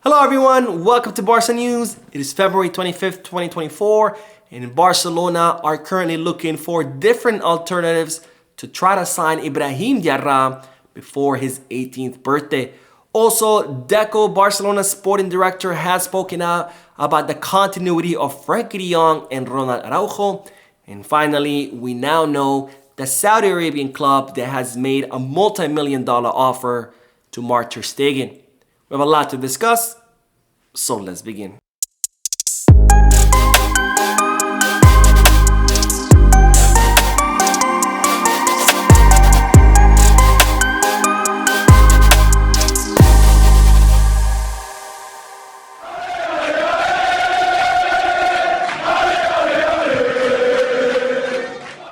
Hello everyone, welcome to Barca News. It is February 25th, 2024, and Barcelona are currently looking for different alternatives to try to sign Ibrahim Diarra before his 18th birthday. Also, Deco, Barcelona's sporting director, has spoken out about the continuity of Frenkie de Jong and Ronald Araujo. And finally, we now know the Saudi Arabian club that has made a multi-million-dollar offer to Ter Stegen. We have a lot to discuss, so let's begin.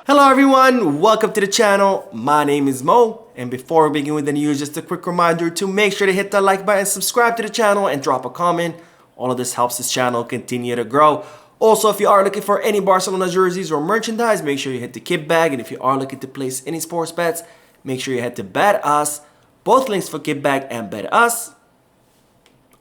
Hello everyone, welcome to the channel. My name is Mo, and before we begin with the news, just a quick reminder to make sure to hit that like button, subscribe to the channel, and drop a comment. All of this helps this channel continue to grow. Also, if you are looking for any Barcelona jerseys or merchandise, make sure you hit the kit bag, and if you are looking to place any sports bets, make sure you head to Bet Us. Both links for kit bag and Bet Us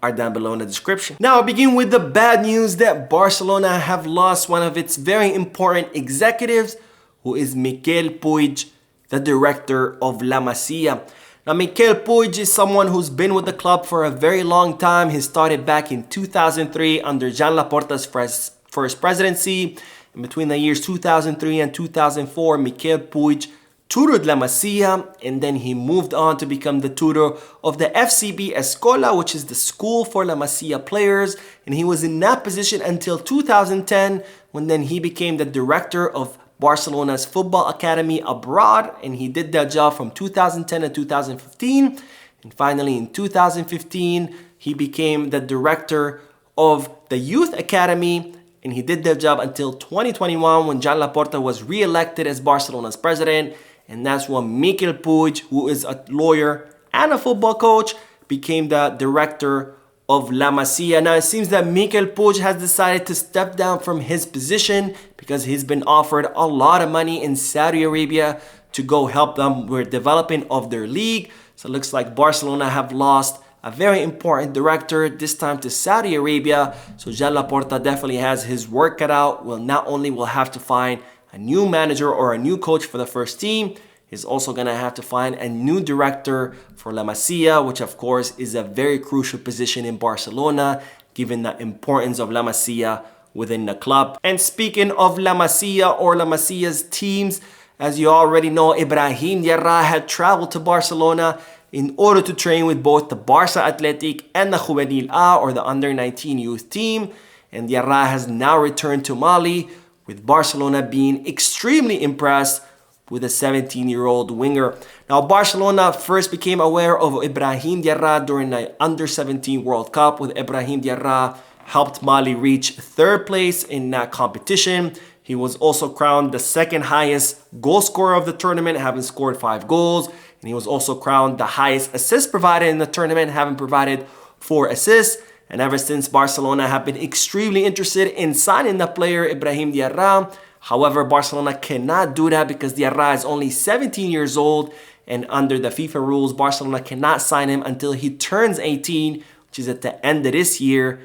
are down below in the description. Now I'll begin with the bad news that Barcelona have lost one of its very important executives, who is Miquel Puig, the director of La Masia. Now, Miquel Puig is someone who's been with the club for a very long time. He started back in 2003 under Joan Laporta's first presidency. In between the years 2003 and 2004, Miquel Puig tutored La Masia, and then he moved on to become the tutor of the FCB Escola, which is the school for La Masia players. And he was in that position until 2010, when then he became the director of Barcelona's football academy abroad, and he did that job from 2010 to 2015. And finally in 2015, he became the director of the youth academy, and he did that job until 2021 when Joan Laporta was re-elected as Barcelona's president. And that's when Miquel Puig, who is a lawyer and a football coach, became the director of La Masia. Now it seems that Miquel Puig has decided to step down from his position because he's been offered a lot of money in Saudi Arabia to go help them with developing of their league. So it looks like Barcelona have lost a very important director, this time to Saudi Arabia. So Joan Laporta definitely has his work cut out. Well, not only will have to find a new manager or a new coach for the first team, he's also going to have to find a new director for La Masia, which of course is a very crucial position in Barcelona, given the importance of La Masia within the club. And speaking of La Masia or La Masia's teams, as you already know, Ibrahim Diarra had traveled to Barcelona in order to train with both the Barca Athletic and the Juvenil A, or the under-19 youth team. And Diarra has now returned to Mali, with Barcelona being extremely impressed with a 17-year-old winger. Now, Barcelona first became aware of Ibrahim Diarra during the Under-17 World Cup, with Ibrahim Diarra helped Mali reach third place in that competition. He was also crowned the second highest goal scorer of the tournament, having scored 5 goals. And he was also crowned the highest assist provided in the tournament, having provided 4 assists. And ever since, Barcelona have been extremely interested in signing the player Ibrahim Diarra. However, Barcelona cannot do that because Diarra is only 17 years old, and under the FIFA rules, Barcelona cannot sign him until he turns 18, which is at the end of this year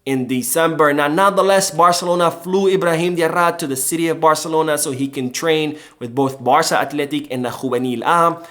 in December. Now, nonetheless, Barcelona flew Ibrahim Diarra to the city of Barcelona so he can train with both Barca Athletic and the Juvenil A.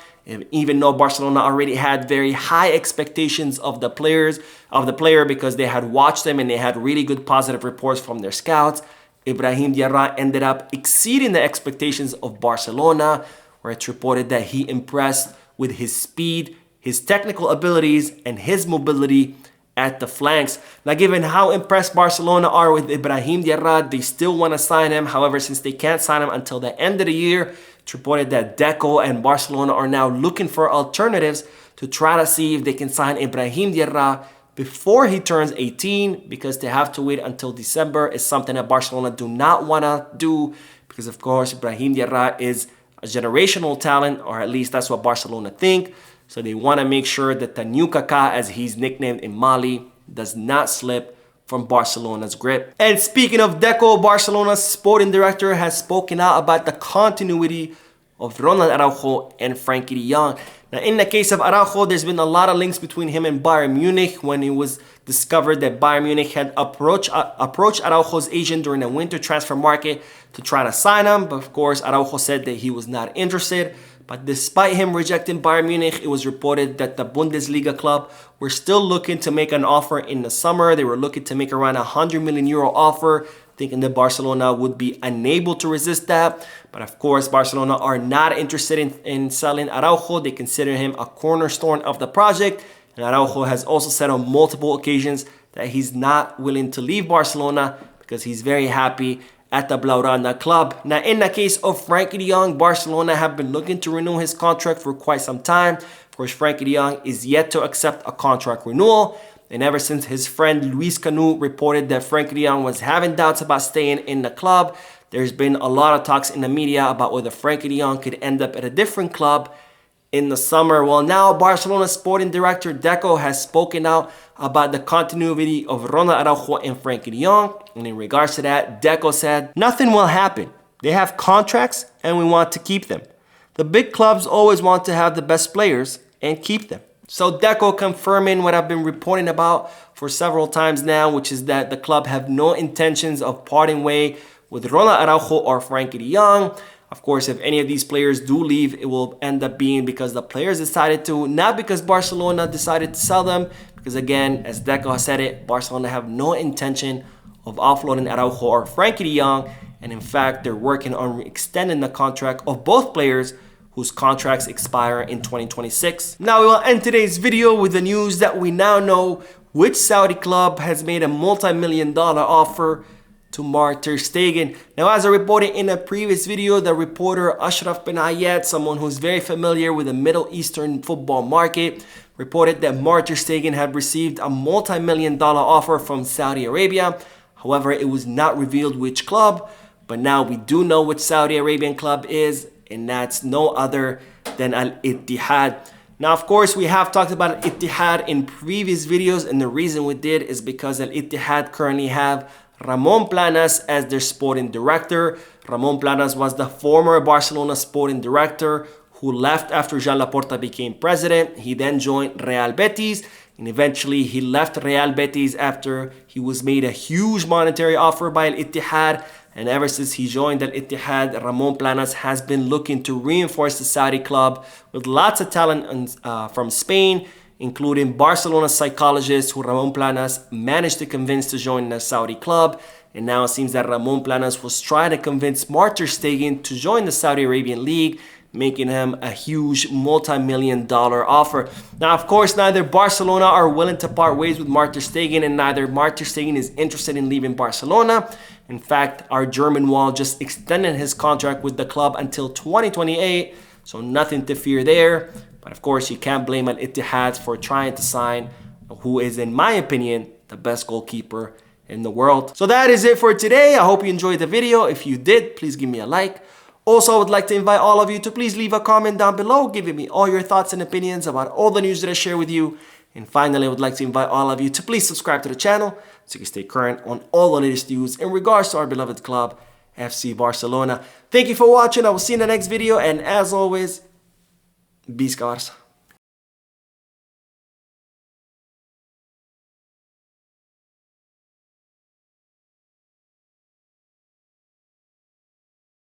Even though Barcelona already had very high expectations of the player because they had watched them and they had really good positive reports from their scouts, Ibrahim Diarra ended up exceeding the expectations of Barcelona, where it's reported that he impressed with his speed, his technical abilities, and his mobility at the flanks. Now, given how impressed Barcelona are with Ibrahim Diarra, they still want to sign him. However, since they can't sign him until the end of the year, it's reported that Deco and Barcelona are now looking for alternatives to try to see if they can sign Ibrahim Diarra before he turns 18, because they have to wait until December is something that Barcelona do not want to do, because of course Ibrahim Diarra is a generational talent, or at least that's what Barcelona think. So they want to make sure that the new Kaká, as he's nicknamed in Mali, does not slip from Barcelona's grip. And speaking of Deco, Barcelona's sporting director has spoken out about the continuity of Ronald Araujo and Frenkie de Jong. Now, in the case of Araujo, there's been a lot of links between him and Bayern Munich when it was discovered that Bayern Munich had approached Araujo's agent during the winter transfer market to try to sign him. But of course, Araujo said that he was not interested. But despite him rejecting Bayern Munich, it was reported that the Bundesliga club were still looking to make an offer in the summer. They were looking to make around a €100 million offer, thinking that Barcelona would be unable to resist that. But of course, Barcelona are not interested in selling Araujo. They consider him a cornerstone of the project. And Araujo has also said on multiple occasions that he's not willing to leave Barcelona because he's very happy at the Blaugrana club. Now, in the case of Frenkie de Jong, Barcelona have been looking to renew his contract for quite some time. Of course, Frenkie de Jong is yet to accept a contract renewal. And ever since his friend Luis Canu reported that Frenkie de Jong was having doubts about staying in the club, there's been a lot of talks in the media about whether Frenkie de Jong could end up at a different club in the summer. Well, now Barcelona sporting director Deco has spoken out about the continuity of Ronald Araujo and Frenkie de Jong. And in regards to that, Deco said, "Nothing will happen. They have contracts and we want to keep them. The big clubs always want to have the best players and keep them." So Deco confirming what I've been reporting about for several times now, which is that the club have no intentions of parting way with Ronald Araujo or Frenkie de Jong. Of course, if any of these players do leave, it will end up being because the players decided to, not because Barcelona decided to sell them. Because again, as Deco has said it, Barcelona have no intention of offloading Araujo or Frenkie de Jong. And in fact, they're working on extending the contract of both players whose contracts expire in 2026. Now we will end today's video with the news that we now know which Saudi club has made a multi-million-dollar offer to Ter Stegen. Now, as I reported in a previous video, the reporter Ashraf Ben Ayed, someone who's very familiar with the Middle Eastern football market, reported that Ter Stegen had received a multi-million-dollar offer from Saudi Arabia. However, it was not revealed which club, but now we do know which Saudi Arabian club is, and that's no other than Al-Ittihad. Now, of course, we have talked about Al-Ittihad in previous videos, and the reason we did is because Al-Ittihad currently have Ramon Planas as their sporting director. Ramon Planas was the former Barcelona sporting director who left after Joan Laporta became president. He then joined Real Betis, and eventually he left Real Betis after he was made a huge monetary offer by Al-Ittihad. And ever since he joined Al-Ittihad, Ramon Planas has been looking to reinforce the Saudi club with lots of talent from Spain, including Barcelona psychologist who Ramon Planas managed to convince to join the Saudi club. And now it seems that Ramon Planas was trying to convince Ter Stegen to join the Saudi Arabian League, making him a huge multi-million-dollar offer. Now, of course, neither Barcelona are willing to part ways with Ter Stegen, and neither Ter Stegen is interested in leaving Barcelona. In fact, our German wall just extended his contract with the club until 2028, so nothing to fear there. But of course, you can't blame Al-Ittihad for trying to sign who is, in my opinion, the best goalkeeper in the world. So that is it for today. I hope you enjoyed the video. If you did, please give me a like. Also, I would like to invite all of you to please leave a comment down below, giving me all your thoughts and opinions about all the news that I share with you. And finally, I would like to invite all of you to please subscribe to the channel so you can stay current on all the latest news in regards to our beloved club, FC Barcelona. Thank you for watching. I will see you in the next video. And as always, Visca Barça.